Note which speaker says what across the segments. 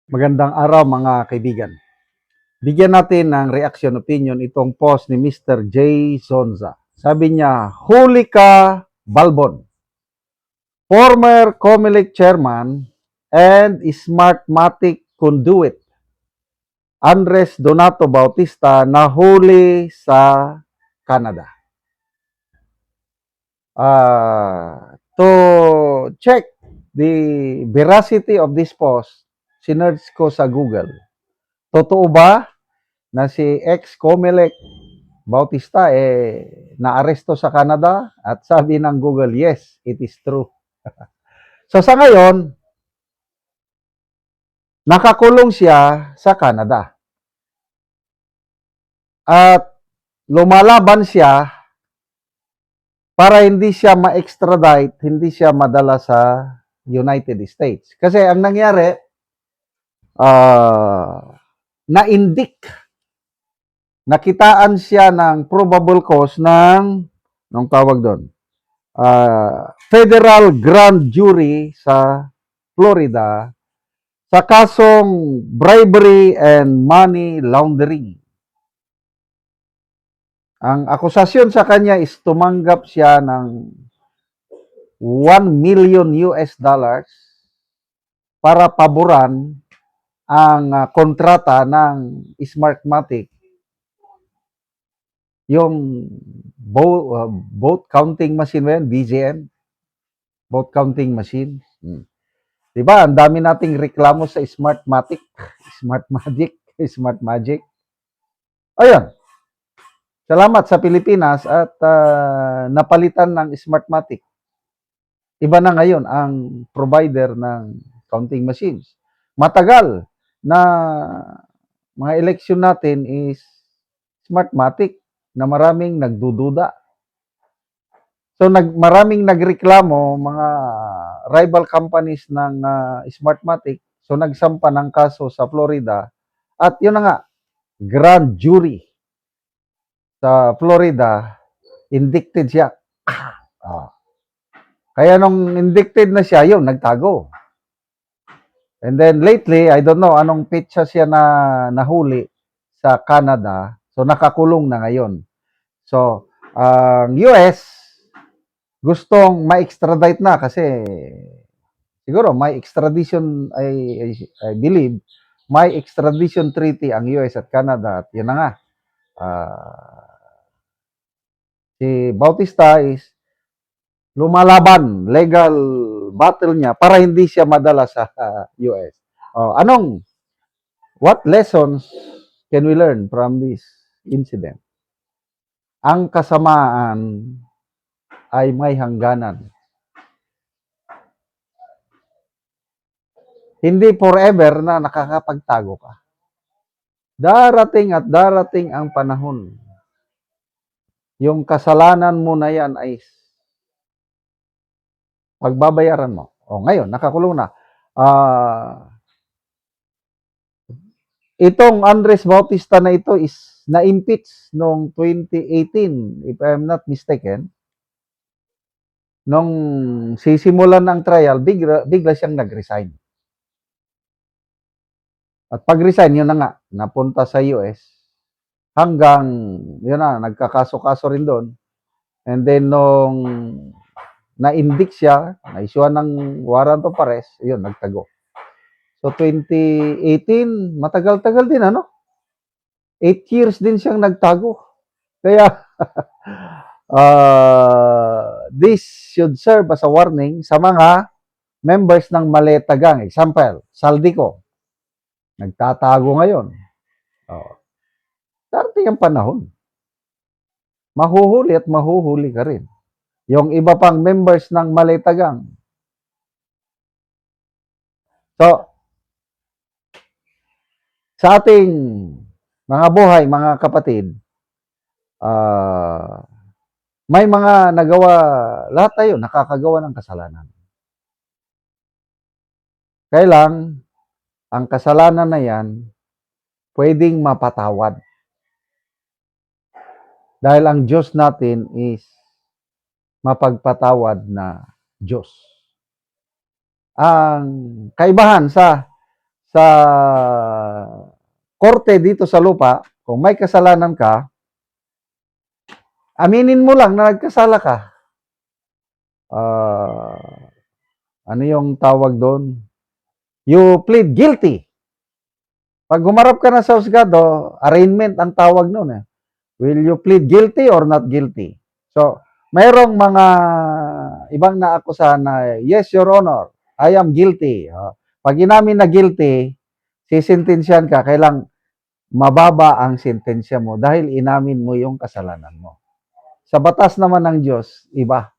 Speaker 1: Magandang araw mga kaibigan. Bigyan natin ng reaction opinion itong post ni Mr. J. Zonza. Sabi niya, huli ka, Balbon. Former COMELEC chairman and Smartmatic conduit Andres Donato Bautista nahuli sa Canada. To check the veracity of this post, sinerge ko sa Google. Totoo ba na si ex-COMELEC Bautista naaresto sa Canada? At sabi ng Google, yes, it is true. So sa ngayon, nakakulong siya sa Canada. At lumalaban siya para hindi siya ma-extradite, hindi siya madala sa United States. Kasi ang nangyari, na-indict, nakitaan siya ng probable cause nung tawag doon, federal grand jury sa Florida sa kasong bribery and money laundering. Ang akusasyon sa kanya is tumanggap siya ng 1 million US dollars para paboran ang kontrata ng Smartmatic, yung vote counting machine, BGM, vote counting machine. Diba? Ang dami nating reklamo sa Smartmatic, Smartmagic. Ayun. Salamat sa Pilipinas at napalitan ng Smartmatic. Iba na ngayon ang provider ng counting machines. Matagal na mga eleksyon natin is Smartmatic na maraming nagdududa. So maraming nagreklamo, mga rival companies ng Smartmatic. So nagsampa ng kaso sa Florida at yun na nga, grand jury sa Florida, indicted siya. Kaya nung indicted na siya, yun, nagtago. And then lately, I don't know anong petsa siya na nahuli sa Canada. So nakakulong na ngayon. So, ang US gustong ma-extradite na kasi siguro may extradition, I believe, may extradition treaty ang US at Canada. At yun na nga. Si Bautista is lumalaban, legal battle niya para hindi siya madala sa US. What lessons can we learn from this incident? Ang kasamaan ay may hangganan. Hindi forever na nakakapagtago ka. Darating at darating ang panahon. Yung kasalanan mo na yan ay pagbabayaran mo. Ngayon, nakakulong na. Itong Andres Bautista na ito is na-impeach noong 2018, if I'm not mistaken. Nung sisimulan ng trial, bigla siyang nag-resign. At pag-resign, yun na nga, napunta sa US. Hanggang, yun na, nagkakaso-kaso rin doon. And then, nung na-indict siya, na-issuean ng warrant of arrest, yun, nagtago. So, 2018, matagal-tagal din, 8 years din siyang nagtago. Kaya, this should serve as a warning sa mga members ng Maleta Gang. Example, Saldico. Nagtatago ngayon. Darating ang panahon. Mahuhuli at mahuhuli ka rin. Yung iba pang members ng Maleta Gang. So, sa ating mga buhay, mga kapatid, may mga nagawa, lahat tayo nakakagawa ng kasalanan. Kailang, ang kasalanan na yan, pwedeng mapatawad. Dahil ang Diyos natin is mapagpatawad na Diyos. Ang kaibahan sa sa korte dito sa lupa, kung may kasalanan ka, aminin mo lang na nagkasala ka. Ano yung tawag doon? You plead guilty. Pag humarap ka na sa husgado, arraignment ang tawag noon eh. Will you plead guilty or not guilty? So, mayroong mga ibang naakusahan na, yes, Your Honor, I am guilty. Pag inamin na guilty, sisintensyan ka, kailang mababa ang sentensya mo dahil inamin mo yung kasalanan mo. Sa batas naman ng Diyos, iba.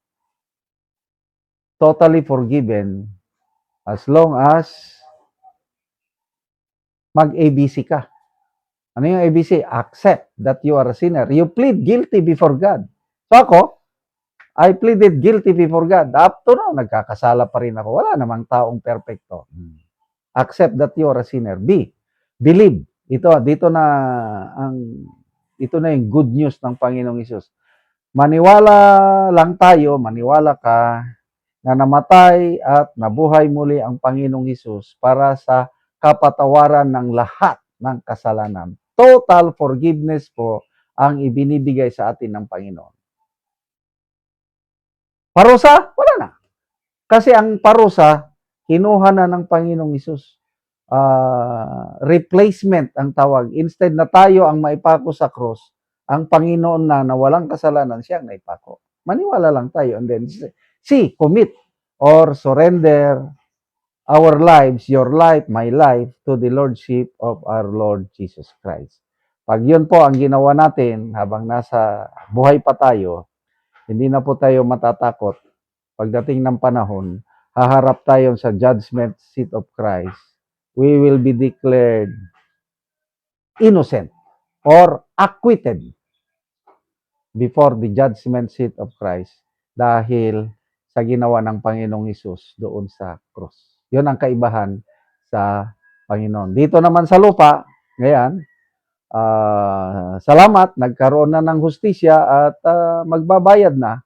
Speaker 1: Totally forgiven as long as mag-ABC ka. Ano yung ABC? Accept that you are a sinner. You plead guilty before God. So ako, I pleaded guilty before God. Up to now, nagkakasala pa rin ako. Wala namang taong perfecto. Accept that you are a sinner. B, believe. Ito na yung good news ng Panginoong Hesus. Maniwala lang tayo, maniwala ka na namatay at nabuhay muli ang Panginoong Hesus para sa kapatawaran ng lahat ng kasalanan. Total forgiveness po ang ibinibigay sa atin ng Panginoon. Parusa? Wala na. Kasi ang parusa, kinuha na ng Panginoong Hesus. Replacement ang tawag. Instead na tayo ang maipako sa cross, ang Panginoon na walang kasalanan, siya ang naipako. Maniwala lang tayo. And then, commit or surrender our lives, your life, my life, to the Lordship of our Lord Jesus Christ. Pag yun po ang ginawa natin habang nasa buhay pa tayo, hindi na po tayo matatakot. Pagdating ng panahon, haharap tayo sa judgment seat of Christ. We will be declared innocent or acquitted before the judgment seat of Christ dahil sa ginawa ng Panginoong Hesus doon sa krus. Yun ang kaibahan sa Panginoon. Dito naman sa lupa, ngayon, salamat, nagkaroon na ng hustisya at magbabayad na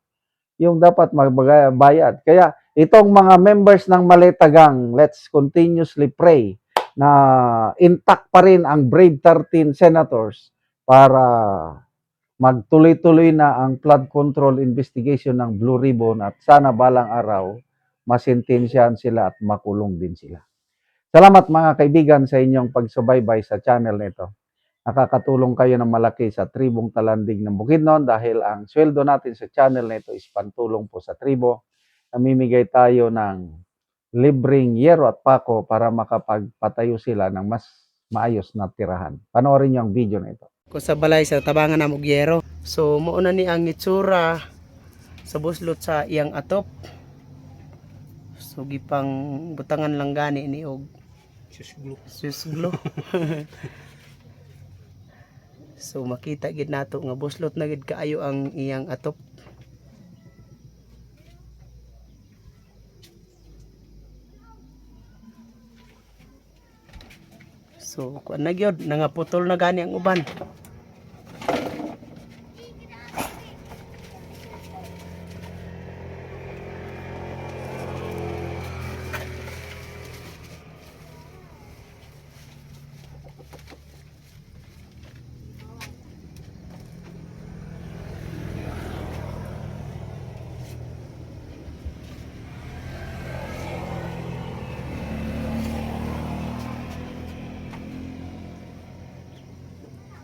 Speaker 1: yung dapat magbayad. Kaya itong mga members ng Maletagang, let's continuously pray na intact pa rin ang brave 13 senators para magtuloy-tuloy na ang flood control investigation ng Blue Ribbon at sana balang araw masintensyahan sila at makulong din sila. Salamat mga kaibigan sa inyong pagsubaybay sa channel nito. Nakakatulong kayo ng malaki sa tribong Talandig ng Bukidnon dahil ang sweldo natin sa channel nito is pantulong po sa tribo. Namimigay tayo ng libreng yero at pako para makapagpatayo sila ng mas maayos na tirahan. Panoorin niyo ang video na ito.
Speaker 2: Ko sa balay sa tabangan na Mugyero. So mao na ni ang itsura sa buslot sa iyang atop. So gipang butangan lang gani ni og susglo. So makita gid nato nga buslot na gid kaayo ang iyang atop. So kuan na gyud nangaputol na gani ang uban.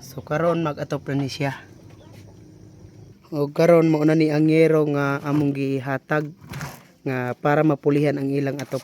Speaker 2: So karon mag-atop na ni siya. O karon mao na ni ang yero nga among gihatag nga para mapulihan ang ilang atop.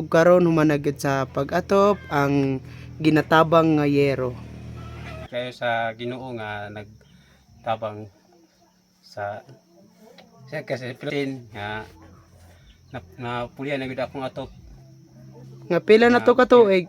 Speaker 2: ug karon humanagid sa pag-atop ang ginatabang nga yero.
Speaker 3: Kayo sa Ginoo nga nagtabang sa kasi Philippine nga na pulian na gid akong atop
Speaker 2: Nga pila na to ka tuig?